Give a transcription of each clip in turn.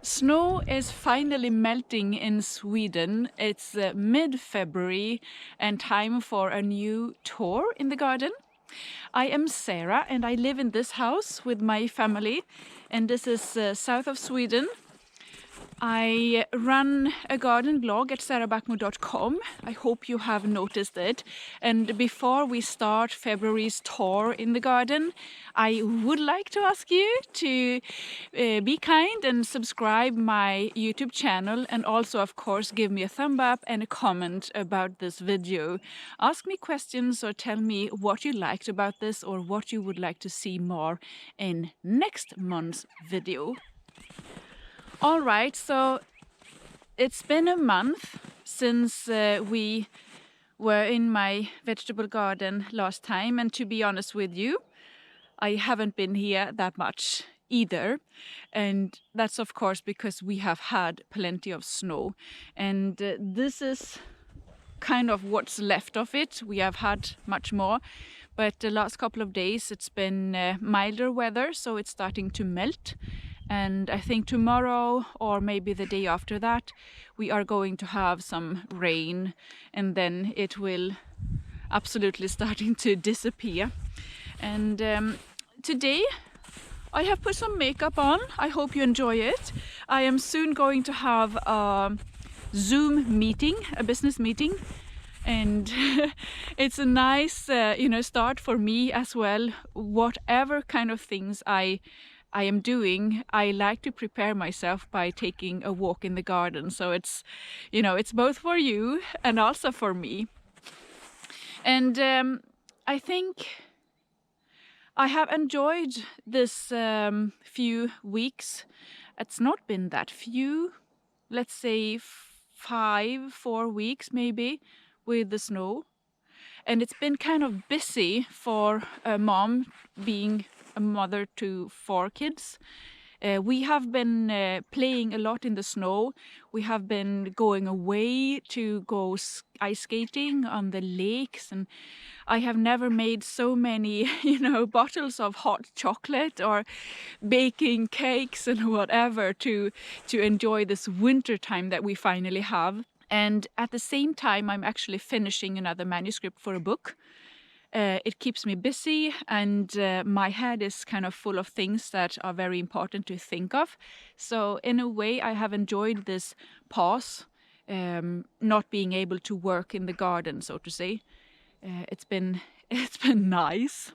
Snow is finally melting in Sweden. It's mid-February and time for a new tour in the garden. I am Sara and I live in this house with my family, and this is south of Sweden. I run a garden blog at sarabakmo.com. I hope you have noticed it. And before we start February's tour in the garden, I would like to ask you to be kind and subscribe my YouTube channel, and also of course give me a thumb up and a comment about this video. Ask me questions or tell me what you liked about this or what you would like to see more in next month's video. All right, so it's been a month since we were in my vegetable garden last time, and to be honest with you, I haven't been here that much either, and that's of course because we have had plenty of snow, and this is kind of what's left of it. We have had much more, but the last couple of days it's been milder weather, so it's starting to melt. And I think tomorrow or maybe the day after that we are going to have some rain, and then it will absolutely starting to disappear. And today I have put some makeup on. I hope you enjoy it. I am soon going to have a Zoom meeting, a business meeting, and it's a nice start for me as well. Whatever kind of things I am doing, I like to prepare myself by taking a walk in the garden. So it's both for you and also for me. And I think I have enjoyed this few weeks. It's not been that few, let's say 4 weeks maybe, with the snow. And it's been kind of busy for a mom being a mother to 4 kids. We have been playing a lot in the snow. We have been going away to go ice skating on the lakes, and I have never made so many, bottles of hot chocolate or baking cakes and whatever to enjoy this winter time that we finally have. And at the same time, I'm actually finishing another manuscript for a book. It keeps me busy, and my head is kind of full of things that are very important to think of. So in a way, I have enjoyed this pause, not being able to work in the garden, so to say. It's been nice.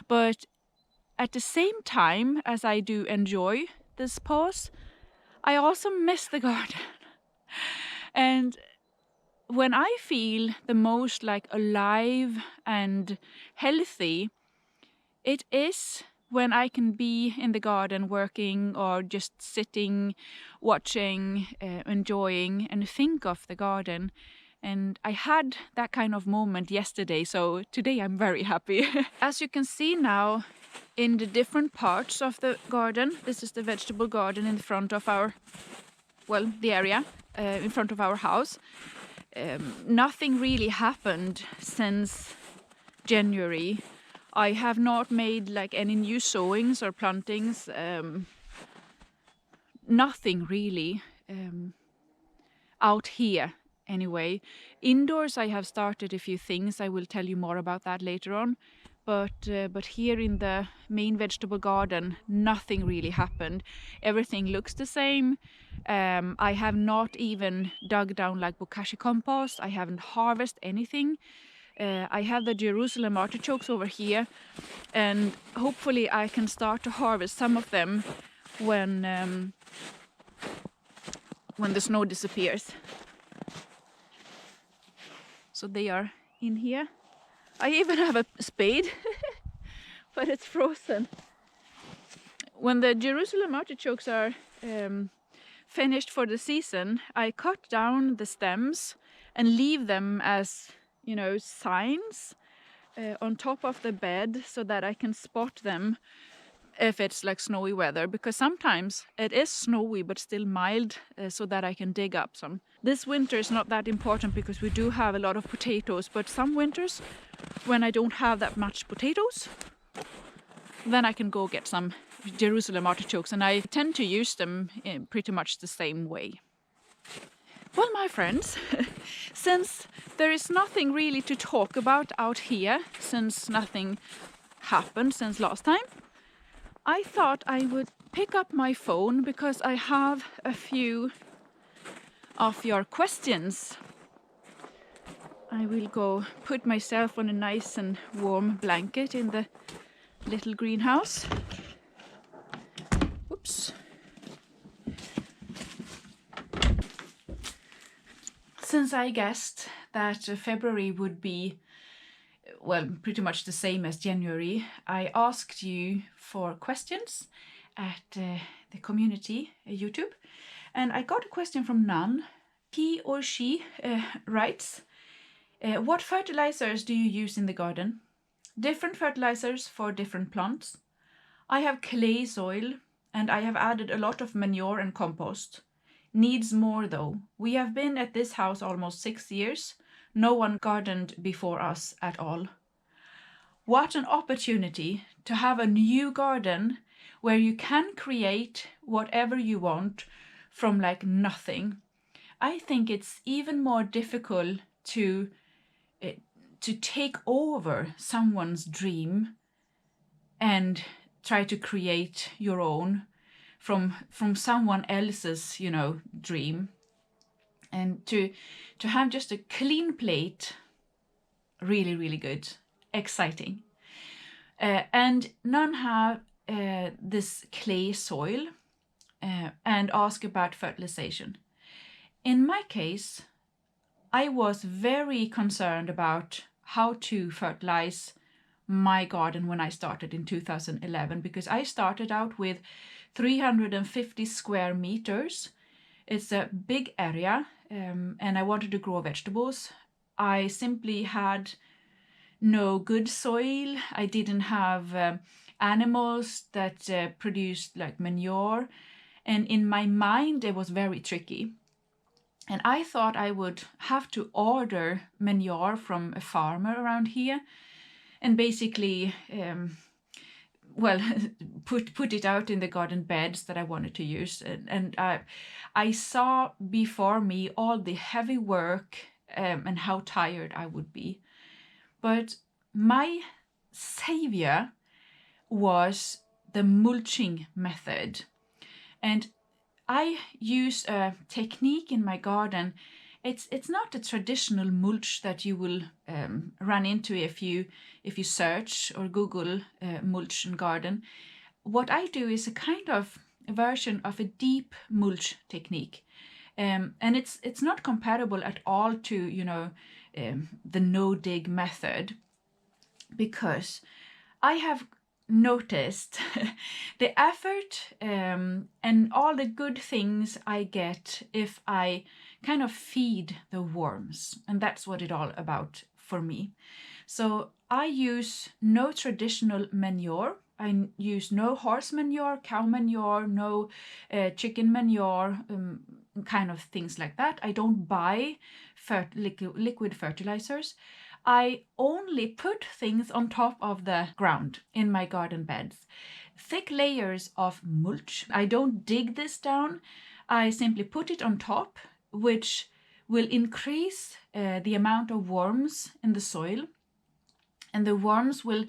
But at the same time as I do enjoy this pause, I also miss the garden. And when I feel the most like alive and healthy, it is when I can be in the garden working or just sitting, watching, enjoying, and think of the garden. And I had that kind of moment yesterday, so today I'm very happy. As you can see now in the different parts of the garden, this is the vegetable garden in front of our, the area in front of our house. Nothing really happened since January. I have not made like any new sowings or plantings. Nothing really out here anyway. Indoors I have started a few things. I will tell you more about that later on. But here in the main vegetable garden, nothing really happened. Everything looks the same. I have not even dug down like Bokashi compost. I haven't harvested anything. I have the Jerusalem artichokes over here, and hopefully I can start to harvest some of them when the snow disappears. So they are in here. I even have a spade, but it's frozen. When the Jerusalem artichokes are finished for the season, I cut down the stems and leave them as, signs on top of the bed so that I can spot them if it's like snowy weather, because sometimes it is snowy but still mild, so that I can dig up some. This winter is not that important because we do have a lot of potatoes, but some winters when I don't have that much potatoes, then I can go get some Jerusalem artichokes, and I tend to use them in pretty much the same way. Well, my friends, since there is nothing really to talk about out here, since nothing happened since last time, I thought I would pick up my phone because I have a few of your questions. I will go put myself on a nice and warm blanket in the little greenhouse. Oops. Since I guessed that February would be, well, pretty much the same as January, I asked you for questions at the community YouTube, and I got a question from Nan. He or she writes, what fertilizers do you use in the garden? Different fertilizers for different plants. I have clay soil and I have added a lot of manure and compost. Needs more though. We have been at this house almost 6 years. No one gardened before us at all. What an opportunity to have a new garden where you can create whatever you want from like nothing. I think it's even more difficult to take over someone's dream and try to create your own from someone else's, you know, dream. And to have just a clean plate, really, really good, exciting. And none have this clay soil and ask about fertilization. In my case, I was very concerned about how to fertilize my garden when I started in 2011, because I started out with 350 square meters. It's a big area, and I wanted to grow vegetables. I simply had no good soil. I didn't have animals that produced like manure, and in my mind it was very tricky. And I thought I would have to order manure from a farmer around here and basically, well, put it out in the garden beds that I wanted to use. And I saw before me all the heavy work and how tired I would be. But my savior was the mulching method. And I use a technique in my garden. It's not a traditional mulch that you will run into if you search or Google mulch and garden. What I do is a kind of version of a deep mulch technique, and it's not comparable at all to, you know, the no-dig method, because I have noticed the effort and all the good things I get if I kind of feed the worms, and that's what it's all about for me. So I use no traditional manure. I use no horse manure, cow manure, no chicken manure, kind of things like that. I don't buy liquid fertilizers. I only put things on top of the ground in my garden beds. Thick layers of mulch. I don't dig this down. I simply put it on top, which will increase the amount of worms in the soil. And the worms will,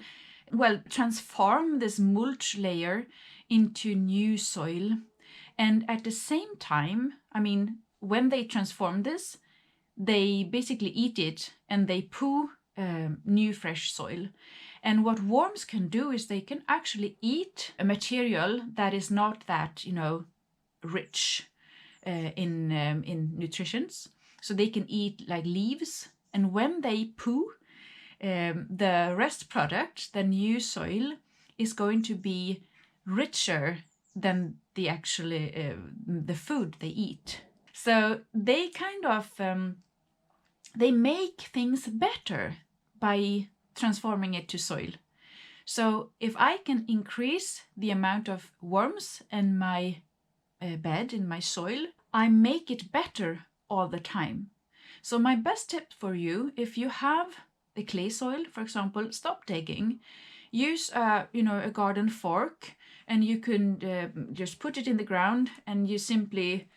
well, transform this mulch layer into new soil. And at the same time, I mean, when they transform this, they basically eat it and they poo new fresh soil. And what worms can do is they can actually eat a material that is not that, you know, rich in nutrients. So they can eat like leaves, and when they poo, the rest product, the new soil, is going to be richer than the actually the food they eat. So they kind of they make things better by transforming it to soil. So if I can increase the amount of worms in my bed, in my soil, I make it better all the time. So my best tip for you, if you have the clay soil, for example, stop digging. use a garden fork, and you can just put it in the ground, and you simply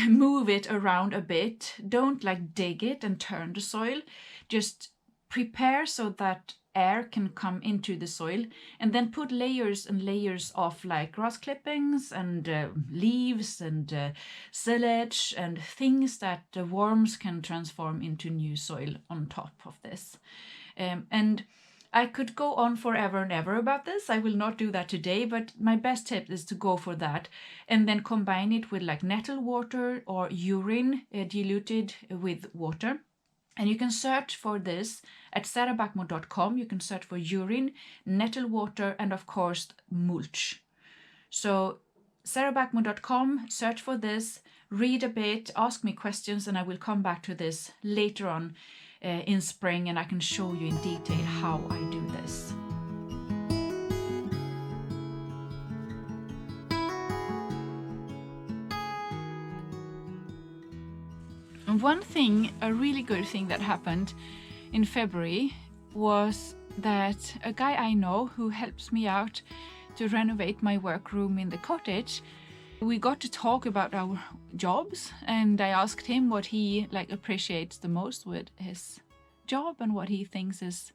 move it around a bit. Don't like dig it and turn the soil. Just prepare so that air can come into the soil, and then put layers and layers of like grass clippings and leaves and silage and things that the worms can transform into new soil on top of this. And I could go on forever and ever about this. I will not do that today, but my best tip is to go for that and then combine it with like nettle water or urine diluted with water. And you can search for this at sarabackmo.com. You can search for urine, nettle water, and of course mulch. So sarabackmo.com, search for this, read a bit, ask me questions, and I will come back to this later on in spring, and I can show you in detail how I do this. And one thing, a really good thing that happened in February was that a guy I know who helps me out to renovate my workroom in the cottage, we got to talk about our jobs, and I asked him what he appreciates the most with his job and what he thinks is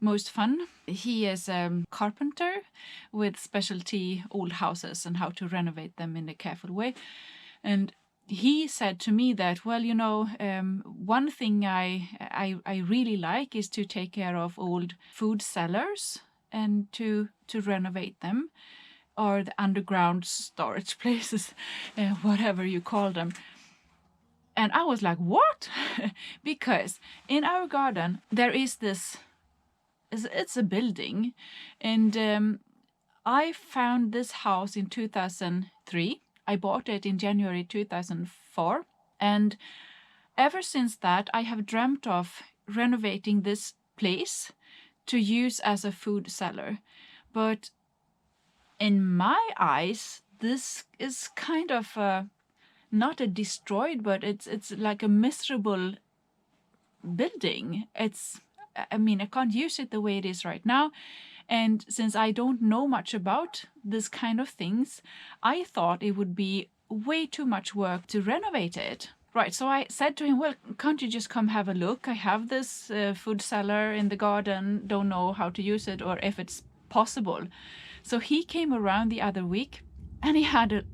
most fun. He is a carpenter with specialty old houses and how to renovate them in a careful way. And he said to me that, well, one thing I really like is to take care of old food cellars and to renovate them, or the underground storage places, whatever you call them. And I was like, what? Because in our garden, there is this, it's a building. And I found this house in 2003. I bought it in January 2004. And ever since that, I have dreamt of renovating this place to use as a food cellar. But in my eyes, this is kind of not a destroyed, but it's like a miserable building. I can't use it the way it is right now. And since I don't know much about this kind of things, I thought it would be way too much work to renovate it. Right, so I said to him, well, can't you just come have a look? I have this food cellar in the garden, don't know how to use it or if it's possible. So he came around the other week and he had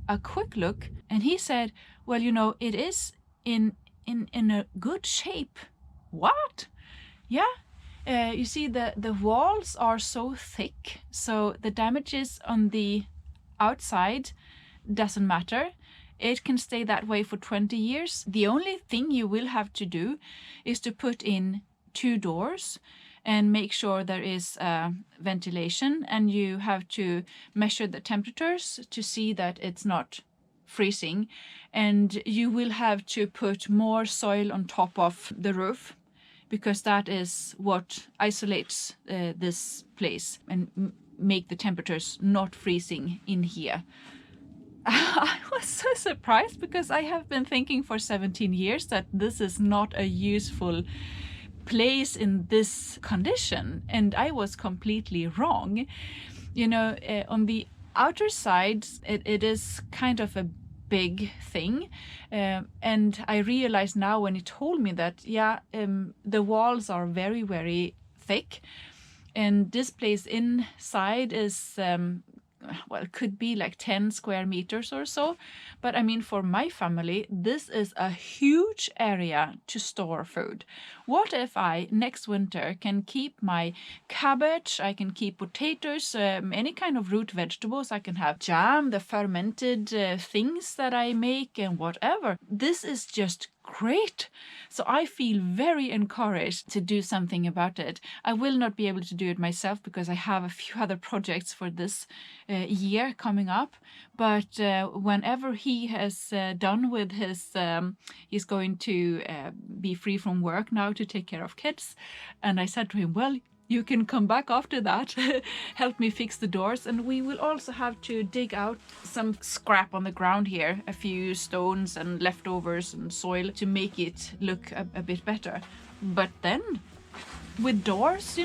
a quick look, and he said, well, it is in a good shape. What? Yeah. You see, the walls are so thick, so the damages on the outside doesn't matter. It can stay that way for 20 years. The only thing you will have to do is to put in 2 doors and make sure there is ventilation, and you have to measure the temperatures to see that it's not freezing, and you will have to put more soil on top of the roof, because that is what isolates this place and make the temperatures not freezing in here. I was so surprised because I have been thinking for 17 years that this is not a useful place in this condition, and I was completely wrong. On the outer side, it is kind of a big thing, and I realize now when he told me that, the walls are very, very thick, and this place inside is it could be like 10 square meters or so. But for my family, this is a huge area to store food. What if I next winter can keep my cabbage, I can keep potatoes, any kind of root vegetables, I can have jam, the fermented things that I make and whatever. This is just great. So I feel very encouraged to do something about it. I will not be able to do it myself because I have a few other projects for this year coming up. But whenever he has done with his, he's going to be free from work now to take care of kids. And I said to him, well, you can come back after that, help me fix the doors, and we will also have to dig out some scrap on the ground here, a few stones and leftovers and soil to make it look a bit better. But then with doors,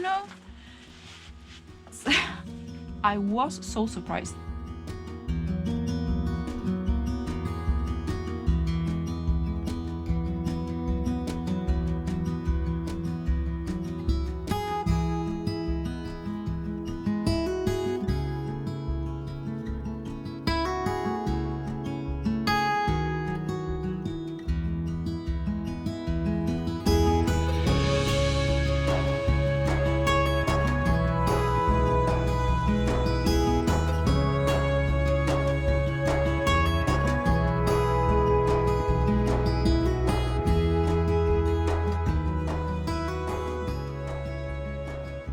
results. I was so surprised.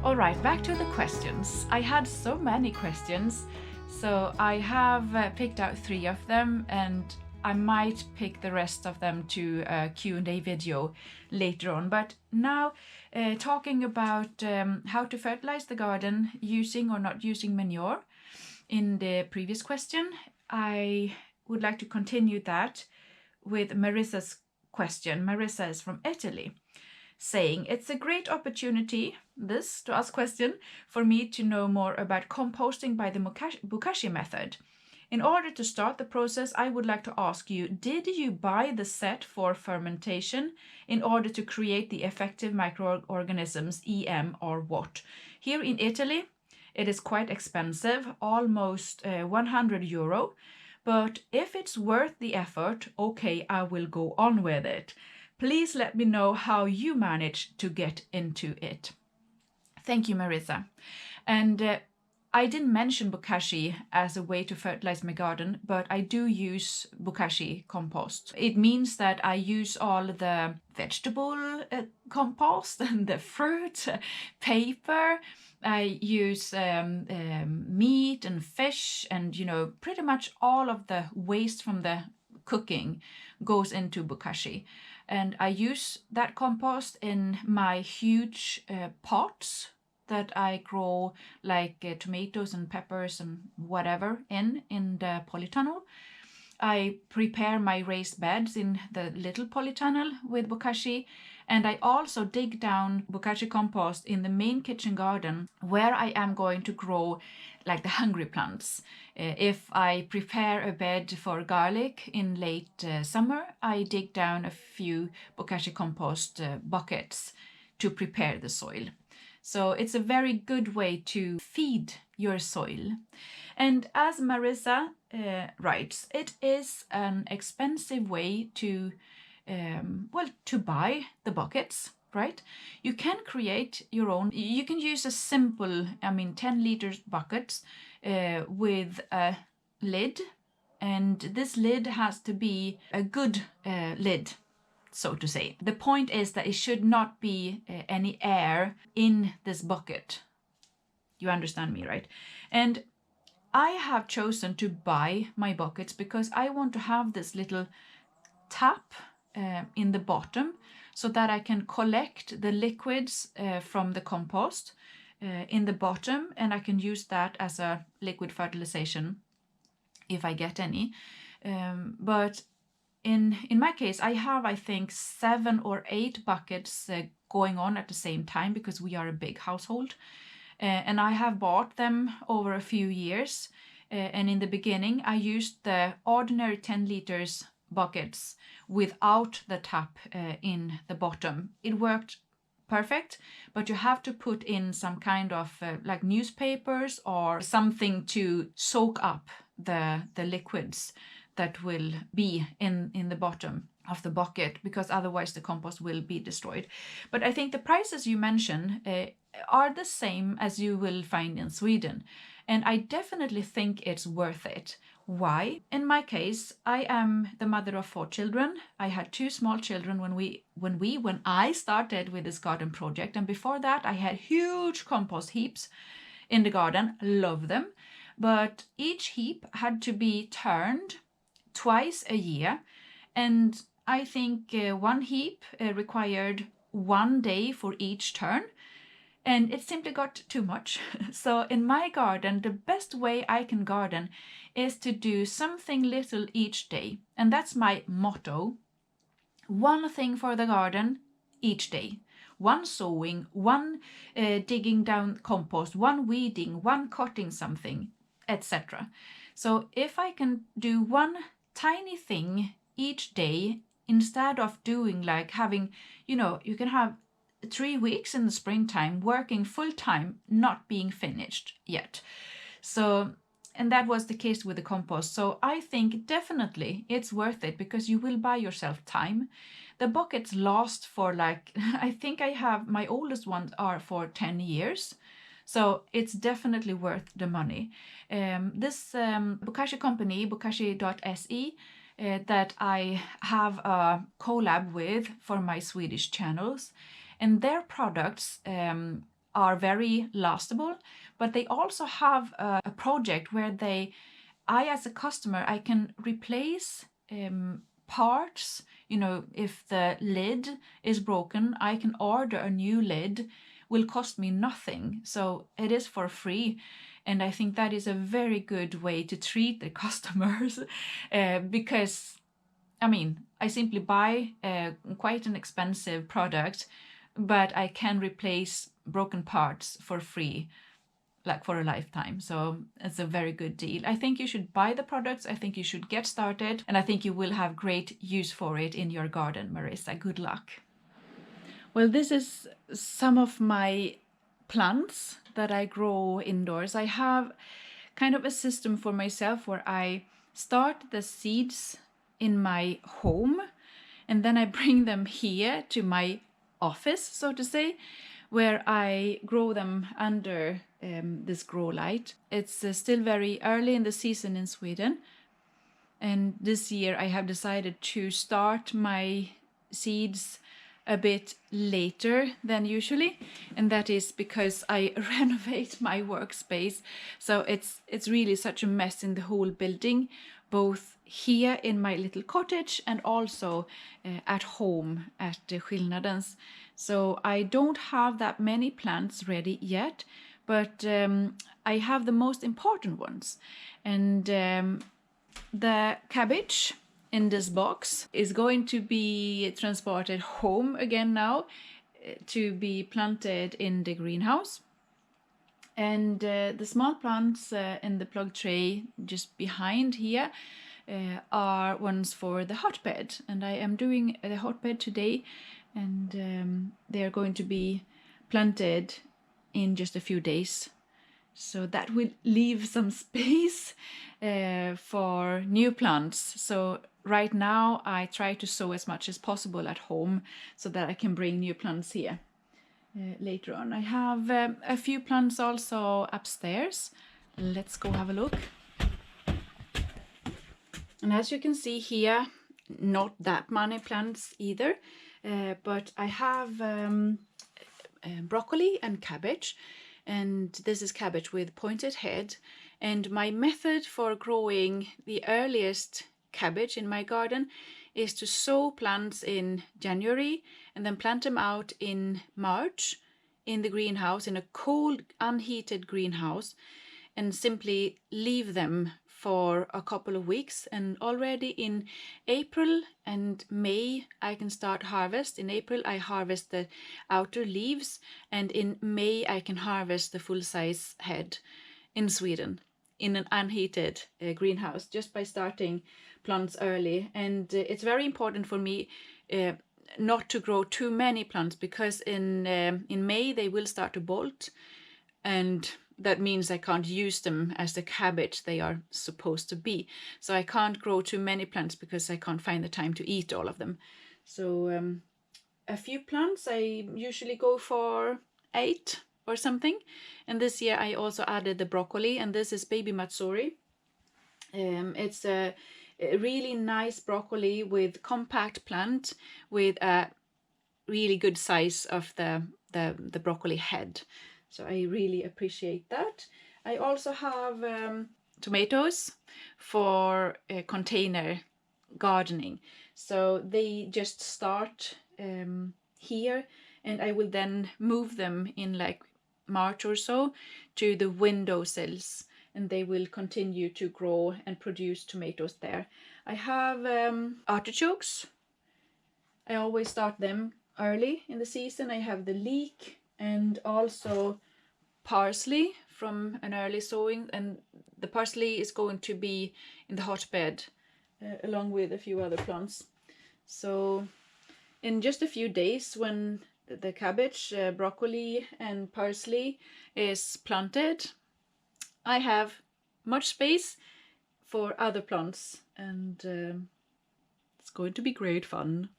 All right, back to the questions. I had so many questions, so I have picked out 3 of them, and I might pick the rest of them to a Q&A video later on. But now, talking about how to fertilize the garden using or not using manure. In the previous question, I would like to continue that with Marissa's question. Marissa is from Italy, saying, it's a great opportunity, this to ask question, for me to know more about composting by the Bokashi method. In order to start the process, I would like to ask you, did you buy the set for fermentation in order to create the effective microorganisms, EM, or what? Here in Italy, it is quite expensive, almost 100 euro, but if it's worth the effort, okay, I will go on with it. Please let me know how you managed to get into it. Thank you, Marissa. And I didn't mention Bokashi as a way to fertilize my garden, but I do use Bokashi compost. It means that I use all the vegetable compost and the fruit, paper. I use meat and fish, and pretty much all of the waste from the cooking goes into Bokashi. And I use that compost in my huge pots that I grow like tomatoes and peppers and whatever in the polytunnel. I prepare my raised beds in the little polytunnel with Bokashi, and I also dig down Bokashi compost in the main kitchen garden where I am going to grow like the hungry plants. If I prepare a bed for garlic in late summer, I dig down a few Bokashi compost buckets to prepare the soil. So it's a very good way to feed your soil. And as Marissa writes, it is an expensive way to buy the buckets, right? You can create your own. You can use a simple, 10 liters buckets with a lid, and this lid has to be a good lid, so to say. The point is that it should not be any air in this bucket. You understand me, right? And I have chosen to buy my buckets because I want to have this little tap in the bottom so that I can collect the liquids from the compost in the bottom, and I can use that as a liquid fertilization if I get any. But in my case, I have, I think, 7 or 8 buckets going on at the same time because we are a big household. And I have bought them over a few years. And in the beginning, I used the ordinary 10 liters buckets without the tap in the bottom. It worked perfect, but you have to put in some kind of like newspapers or something to soak up the liquids that will be in the bottom of the bucket, because otherwise the compost will be destroyed. But I think the prices you mentioned are the same as you will find in Sweden, and I definitely think it's worth it. Why? In my case, I am the mother of 4 children. I had 2 small children when I started with this garden project, and before that I had huge compost heaps in the garden. Love them, but each heap had to be turned twice a year, and I think one heap required 1 day for each turn, and it simply got too much. So in my garden, the best way I can garden is to do something little each day, and that's my motto. One thing for the garden each day. one sowing, one digging down compost, one weeding, one cutting something, etc. So if I can do one tiny thing each day instead of doing like having, you can have 3 weeks in the springtime working full time, not being finished yet. So, and that was the case with the compost. So I think definitely it's worth it because you will buy yourself time. The buckets last for like, I think I have, my oldest ones are for 10 years. So it's definitely worth the money. This Bokashi company, bokashi.se, that I have a collab with for my Swedish channels, and their products are very lastable, but they also have a project where I as a customer, I can replace parts. If the lid is broken, I can order a new lid, will cost me nothing. So it is for free. And I think that is a very good way to treat the customers because, I simply buy quite an expensive product, but I can replace broken parts for free, like for a lifetime. So it's a very good deal. I think you should buy the products. I think you should get started, and I think you will have great use for it in your garden, Marissa. Good luck. Well, this is some of my plants that I grow indoors. I have kind of a system for myself where I start the seeds in my home and then I bring them here to my office, so to say, where I grow them under this grow light. It's still very early in the season in Sweden, and this year I have decided to start my seeds a bit later than usually, and that is because I renovate my workspace. So it's really such a mess in the whole building, both here in my little cottage and also at home at Skillnadens. So I don't have that many plants ready yet, but I have the most important ones. And the cabbage in this box is going to be transported home again now to be planted in the greenhouse. And the small plants in the plug tray just behind here are ones for the hotbed. And I am doing the hotbed today, and they are going to be planted in just a few days. So that will leave some space for new plants. So right now I try to sow as much as possible at home so that I can bring new plants here later on. I have a few plants also upstairs. Let's go have a look. And as you can see here, not that many plants either, but I have broccoli and cabbage. And this is cabbage with pointed head. And my method for growing the earliest cabbage in my garden is to sow plants in January and then plant them out in March in the greenhouse, in a cold, unheated greenhouse, and simply leave them for a couple of weeks. And already in April and May I can start harvest. In April I harvest the outer leaves, and in May I can harvest the full-size head in Sweden in an unheated greenhouse, just by starting plants early. And it's very important for me not to grow too many plants, because in May they will start to bolt, and that means I can't use them as the cabbage they are supposed to be. So I can't grow too many plants because I can't find the time to eat all of them. So a few plants, I usually go for 8 or something. And this year I also added the broccoli, and this is baby matsuri. It's a really nice broccoli with compact plant with a really good size of the broccoli head. So I really appreciate that. I also have tomatoes for container gardening. So they just start here, and I will then move them in like March or so to the windowsills, and they will continue to grow and produce tomatoes there. I have artichokes. I always start them early in the season. I have the leek and also parsley from an early sowing, and the parsley is going to be in the hotbed along with a few other plants. So in just a few days, when the cabbage, broccoli and parsley is planted, I have much space for other plants, and it's going to be great fun.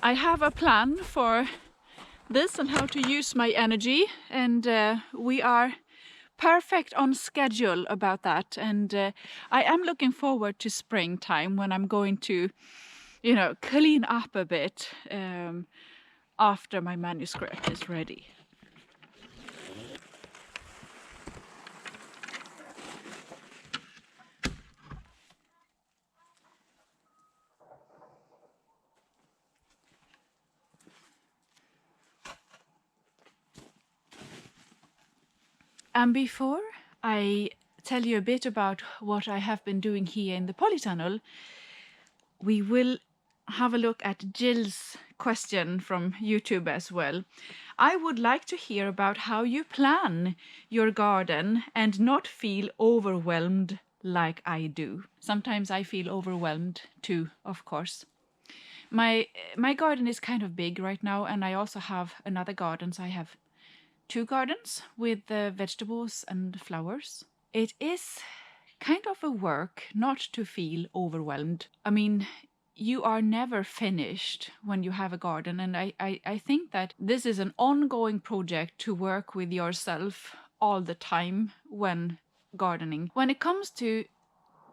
I have a plan for this and how to use my energy, and we are perfect on schedule about that. And I am looking forward to springtime, when I'm going to, clean up a bit after my manuscript is ready. And before I tell you a bit about what I have been doing here in the polytunnel, we will have a look at Jill's question from YouTube as well. I would like to hear about how you plan your garden and not feel overwhelmed like I do. Sometimes I feel overwhelmed too, of course. My garden is kind of big right now, and I also have another garden, so I have 2 gardens with vegetables and flowers. It is kind of a work not to feel overwhelmed. I mean, you are never finished when you have a garden, and I think that this is an ongoing project to work with yourself all the time when gardening. When it comes to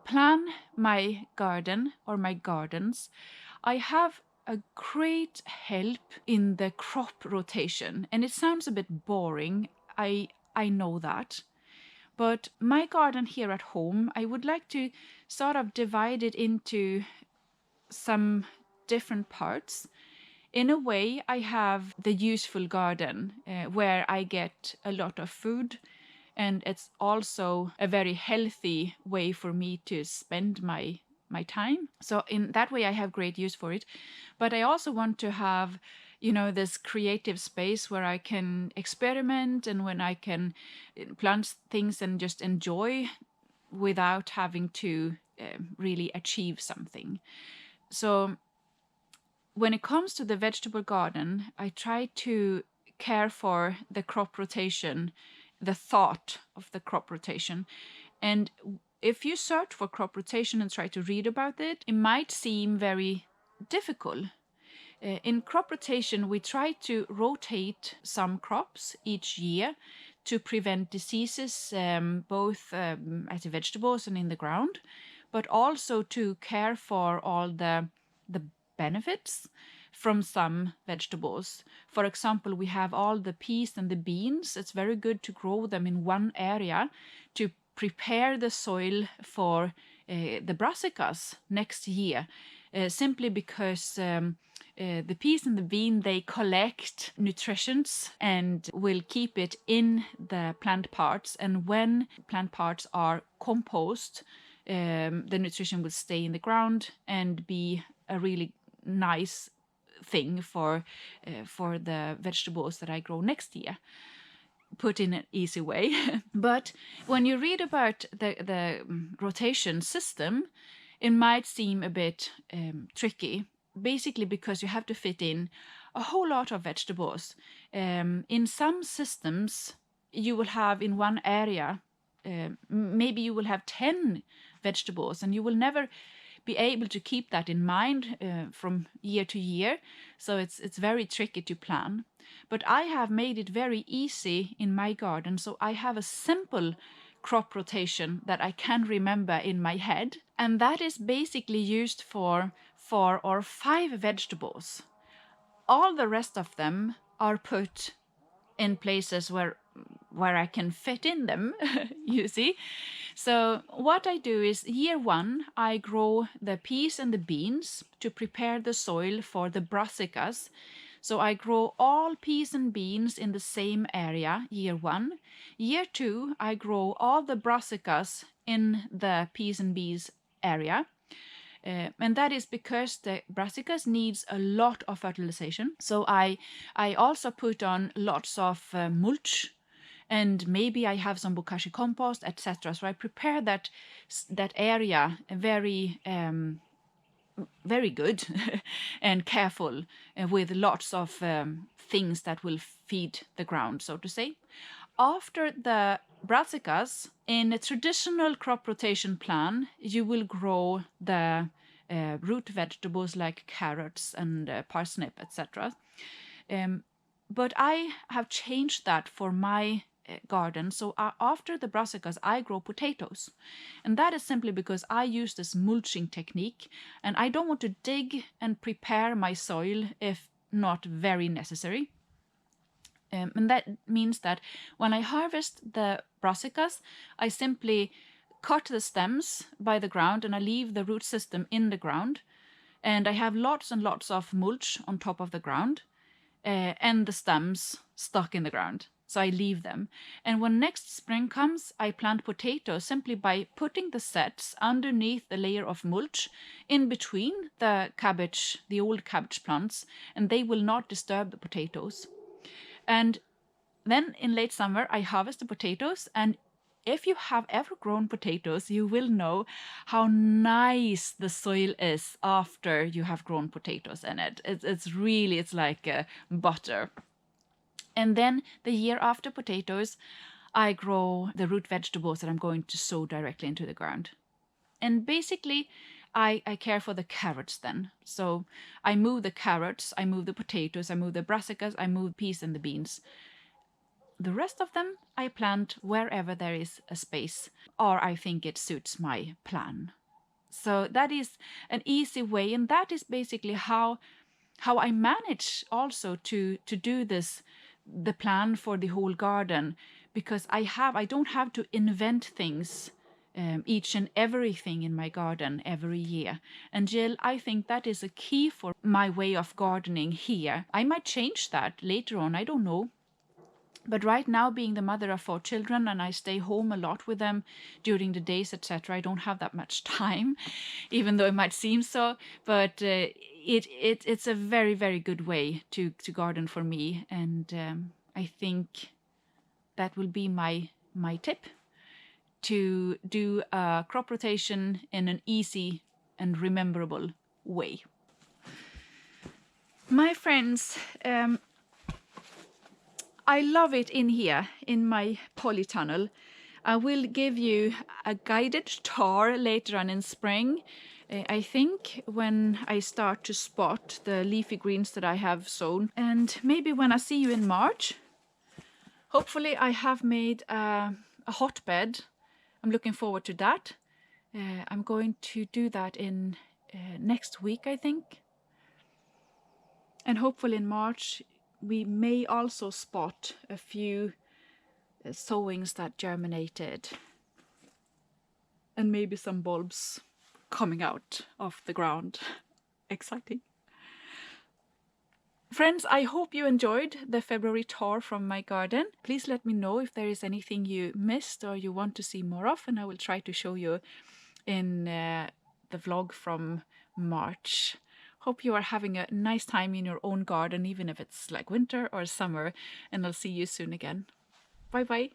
plan my garden or my gardens, I have a great help in the crop rotation. And it sounds a bit boring, I know that. But my garden here at home, I would like to sort of divide it into some different parts. In a way, I have the useful garden where I get a lot of food, and it's also a very healthy way for me to spend my time. So in that way, I have great use for it. But I also want to have, this creative space where I can experiment, and when I can plant things and just enjoy without having to really achieve something. So when it comes to the vegetable garden, I try to care for the crop rotation, the thought of the crop rotation. And if you search for crop rotation and try to read about it, it might seem very difficult. In crop rotation, we try to rotate some crops each year to prevent diseases, both as vegetables and in the ground, but also to care for all the benefits from some vegetables. For example, we have all the peas and the beans. It's very good to grow them in one area to prepare the soil for the brassicas next year, simply because the peas and the bean, they collect nutrients and will keep it in the plant parts. And when plant parts are compost, the nutrition will stay in the ground and be a really nice thing for the vegetables that I grow next year, put in an easy way. But when you read about the rotation system, it might seem a bit tricky, basically because you have to fit in a whole lot of vegetables. In some systems, you will have in one area, maybe you will have 10 vegetables, and you will never be able to keep that in mind from year to year. So it's very tricky to plan. But I have made it very easy in my garden. So I have a simple crop rotation that I can remember in my head. And that is basically used for 4 or 5 vegetables. All the rest of them are put in places where I can fit in them, you see. So what I do is, year 1, I grow the peas and the beans to prepare the soil for the brassicas. So I grow all peas and beans in the same area, year 1. Year 2, I grow all the brassicas in the peas and beans area. And that is because the brassicas needs a lot of fertilization. So I also put on lots of mulch, and maybe I have some Bokashi compost, etc. So I prepare that area very very good and careful, with lots of things that will feed the ground, so to say. After the brassicas, in a traditional crop rotation plan, you will grow the root vegetables like carrots and parsnip, etc. But I have changed that for my garden. So after the brassicas, I grow potatoes. And that is simply because I use this mulching technique, and I don't want to dig and prepare my soil if not very necessary. And that means that when I harvest the brassicas, I simply cut the stems by the ground and I leave the root system in the ground. And I have lots and lots of mulch on top of the ground, and the stems stuck in the ground. So I leave them. And when next spring comes, I plant potatoes simply by putting the sets underneath the layer of mulch in between the cabbage, the old cabbage plants, and they will not disturb the potatoes. And then in late summer, I harvest the potatoes, and if you have ever grown potatoes, you will know how nice the soil is after you have grown potatoes in it. It's like butter. And then the year after potatoes, I grow the root vegetables that I'm going to sow directly into the ground. And basically, I care for the carrots then. So I move the carrots, I move the potatoes, I move the brassicas, I move peas and the beans. The rest of them I plant wherever there is a space, or I think it suits my plan. So that is an easy way, and that is basically how I manage also to do this, the plan for the whole garden, because I don't have to invent things, each and everything in my garden every year. And Jill, I think that is a key for my way of gardening here. I might change that later on, I don't know. But right now, being the mother of 4 children, and I stay home a lot with them during the days, etc., I don't have that much time, even though it might seem so. But it's a very, very good way to garden for me, and I think that will be my tip, to do a crop rotation in an easy and rememberable way. My friends, I love it in here, in my polytunnel. I will give you a guided tour later on in spring, I think, when I start to spot the leafy greens that I have sown. And maybe when I see you in March, hopefully I have made a hotbed. I'm looking forward to that. I'm going to do that in next week, I think. And hopefully in March, we may also spot a few sowings that germinated, and maybe some bulbs coming out of the ground. Exciting. Friends, I hope you enjoyed the February tour from my garden. Please let me know if there is anything you missed or you want to see more of, and I will try to show you in the vlog from March. Hope you are having a nice time in your own garden, even if it's like winter or summer, and I'll see you soon again. Bye bye.